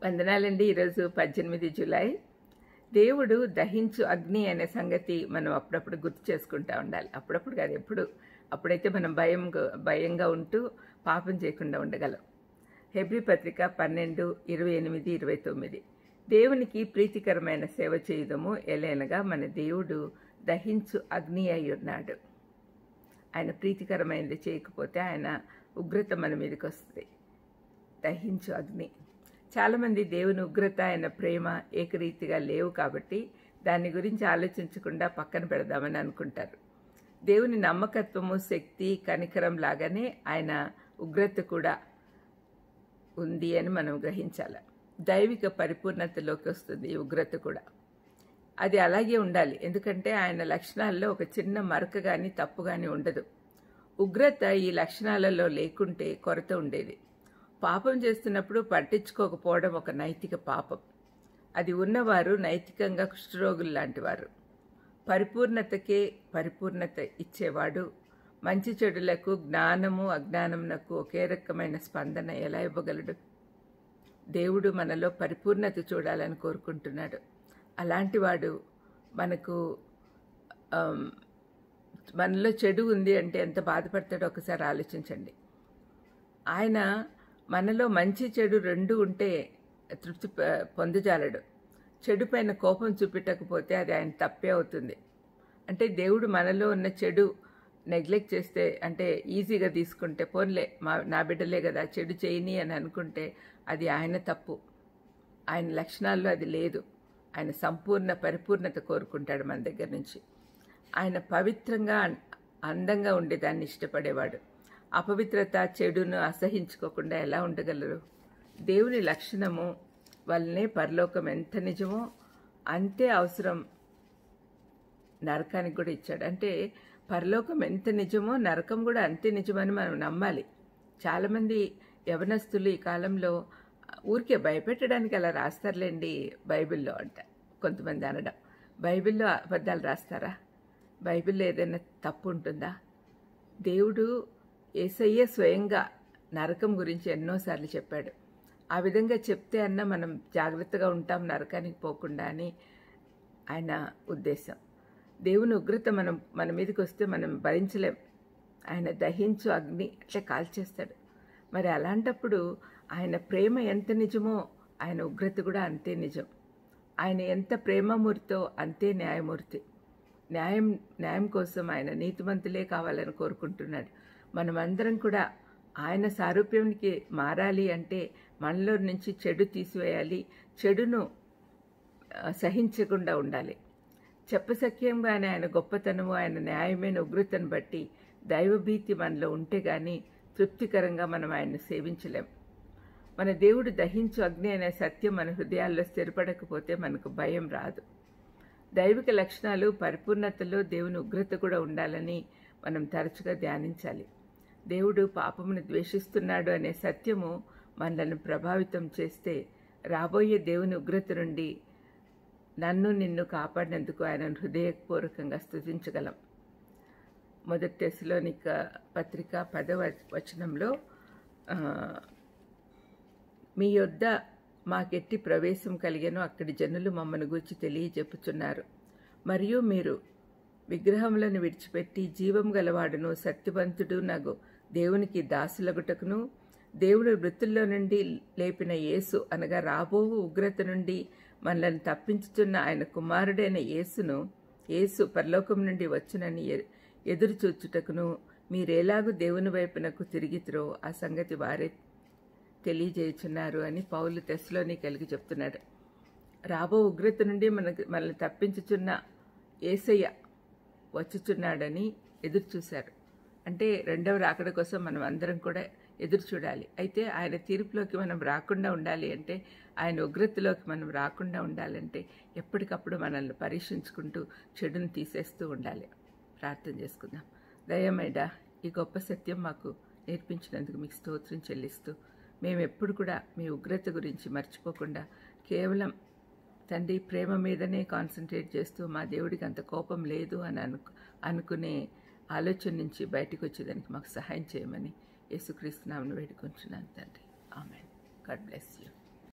వందనాలండి. ఈరోజు 18 జూలై. దేవుడు దహించు అగ్ని అనే సంగతి మనం అప్పుడప్పుడు గుర్తు చేసుకుంటూ ఉండాలి. అప్పుడప్పుడు కాదు, ఎప్పుడు. అప్పుడైతే మనం భయంగా ఉంటూ పాపం చేయకుండా ఉండగలం. హెబ్రీ పత్రిక 12:28-29. దేవునికి ప్రీతికరమైన సేవ చేయుదము, ఎలైనగా మన దేవుడు దహించు అగ్ని అయి ఉన్నాడు. ఆయన ప్రీతికరమైనది చేయకపోతే ఆయన ఉగ్రత మన మీదకి వస్తుంది. దహించు అగ్ని. చాలామంది దేవుని ఉగ్రత, ఆయన ప్రేమ ఏకరీతిగా లేవు కాబట్టి దాని గురించి ఆలోచించకుండా పక్కన పెడదామని అనుకుంటారు. దేవుని నమ్మకత్వము, శక్తి, కనికరం లాగానే ఆయన ఉగ్రత కూడా ఉంది అని మనం గ్రహించాలి. దైవిక పరిపూర్ణతలోకి వస్తుంది ఈ ఉగ్రత కూడా. అది అలాగే ఉండాలి, ఎందుకంటే ఆయన లక్షణాల్లో ఒక చిన్న మరక కానీ తప్పు కానీ ఉండదు. ఉగ్రత ఈ లక్షణాలలో లేకుంటే కొరత ఉండేది. పాపం చేస్తున్నప్పుడు పట్టించుకోకపోవడం ఒక నైతిక పాపం. అది ఉన్నవారు నైతికంగా కుష్ఠరోగులు లాంటివారు. పరిపూర్ణతకే పరిపూర్ణత ఇచ్చేవాడు మంచి చెడులకు, జ్ఞానము అజ్ఞానమునకు ఒకే రకమైన స్పందన ఎలా ఇవ్వగలడు? దేవుడు మనలో పరిపూర్ణత చూడాలని కోరుకుంటున్నాడు. అలాంటివాడు మనలో చెడు ఉంది అంటే ఎంత బాధపడతాడో ఒకసారి ఆలోచించండి. ఆయన మనలో మంచి చెడు రెండు ఉంటే తృప్తి పొందజాలడు. చెడు పైన కోపం చూపెట్టకపోతే అది ఆయన తప్పే అవుతుంది. అంటే దేవుడు మనలో ఉన్న చెడు నెగ్లెక్ట్ చేస్తే, అంటే ఈజీగా తీసుకుంటే, పోన్లే నా బిడ్డలే కదా చెడు చేయని అని అనుకుంటే అది ఆయన తప్పు. ఆయన లక్షణాల్లో అది లేదు. ఆయన సంపూర్ణ పరిపూర్ణత కోరుకుంటాడు మన దగ్గర నుంచి. ఆయన పవిత్రంగా అందంగా ఉండేదాన్ని ఇష్టపడేవాడు. అపవిత్రత, చెడును అసహించుకోకుండా ఎలా ఉండగలరు? దేవుని లక్షణము వల్లనే పరలోకం ఎంత నిజమో అంతే అవసరం నరకానికి కూడా ఇచ్చాడు. అంటే పరలోకం ఎంత నిజమో నరకం కూడా అంతే నిజమని మనం నమ్మాలి. చాలామంది యవనస్తులు ఈ కాలంలో ఊరికే భయపెట్టడానికి అలా రాస్తారులేండి బైబిల్లో అంట కొంతమంది అనడం. బైబిల్లో అబద్ధాలు రాస్తారా? బైబిల్లో ఏదైనా తప్పు ఉంటుందా? దేవుడు యేసయ్య స్వయంగా నరకం గురించి ఎన్నోసార్లు చెప్పాడు. ఆ విధంగా చెప్తే అన్న మనం జాగ్రత్తగా ఉంటాం నరకానికి పోకుండా అని ఆయన ఉద్దేశం. దేవుని ఉగ్రత మన మీదకి వస్తే మనం భరించలేం. ఆయన దహించు అగ్ని అట్లా కాల్చేస్తాడు. మరి అలాంటప్పుడు ఆయన ప్రేమ ఎంత నిజమో ఆయన ఉగ్రత కూడా అంతే నిజం. ఆయన ఎంత ప్రేమమూర్తితో అంతే న్యాయమూర్తి. న్యాయం కోసం ఆయన నీతిమంతులే కావాలని కోరుకుంటున్నాడు. మనమందరం కూడా ఆయన సారూప్యానికి మారాలి అంటే మనలో నుంచి చెడు తీసివేయాలి, చెడును సహించకుండా ఉండాలి. చెప్పసఖ్యంగానే ఆయన గొప్పతనము, ఆయన న్యాయమైన ఉగ్రతను బట్టి దైవభీతి మనలో ఉంటే గాని తృప్తికరంగా మనం ఆయన్ని సేవించలేం. మన దేవుడు దహించు అగ్ని అనే సత్యం మన హృదయాల్లో స్థిరపడకపోతే మనకు భయం రాదు. దైవిక లక్షణాలు, పరిపూర్ణతలో దేవుని ఉగ్రత కూడా ఉండాలని మనం తరచుగా ధ్యానించాలి. దేవుడు పాపమును ద్వేషిస్తున్నాడు అనే సత్యము మనల్ని ప్రభావితం చేస్తే రాబోయే దేవుని ఉగ్రత నుండి నిన్ను కాపాడినందుకు ఆయనను హృదయపూర్వకంగా స్తుతించగలం. 1 తెస్సలోనిక పత్రిక 10వ వచనంలో మీ యొద్ద మాకెట్టి ప్రవేశం కలిగెను, అక్కడి జనులు మమ్మను గూర్చి తెలియజెప్పుచున్నారు. మరియు మీరు విగ్రహములను విడిచిపెట్టి జీవం గలవాడును సత్యవంతుడు నగు దేవునికి దాసులగుటకును, దేవుడు మృతుల్లో నుండి లేపిన యేసు అనగా రాబోవు ఉగ్రత నుండి మనల్ని తప్పించుతున్న ఆయన కుమారుడైన యేసు పరలోకం నుండి వచ్చునని ఎదురు చూచుటకును మీరేలాగూ దేవుని వైపునకు తిరిగితురో ఆ సంగతి వారే తెలియజేయుచున్నారు అని పౌలు తెస్సలోనికీయులకు చెప్తున్నాడు. రాబో ఉగ్రత నుండి మనల్ని తప్పించుచున్న యేసయ్య వచ్చుచున్నాడని ఎదురు చూశారు. అంటే రెండవ రాకడ కోసం మనం అందరం కూడా ఎదురు చూడాలి. అయితే ఆయన తీర్పులోకి మనం రాకుండా ఉండాలి అంటే, ఆయన ఉగ్రతలోకి మనం రాకుండా ఉండాలంటే ఎప్పటికప్పుడు మనల్ని పరీక్షించుకుంటూ చెడును తీసేస్తూ ఉండాలి. ప్రార్థన చేసుకుందాం. దయమైడా ఈ గొప్ప సత్యం మాకు నేర్పించినందుకు మీకు స్తోత్రం చెల్లిస్తూ, మేము ఎప్పుడు కూడా మీ ఉగ్రత గురించి మర్చిపోకుండా కేవలం తండ్రి ప్రేమ మీదనే కాన్సన్ట్రేట్ చేస్తూ మా దేవుడికి అంత కోపం లేదు అని అనుకునే ఆలోచన నుంచి బయటకు వచ్చేదానికి మాకు సహాయం చేయమని యేసుక్రీస్తు నామమున వేడుకుంటున్నాను తండ్రి. ఆమేన్. God bless you.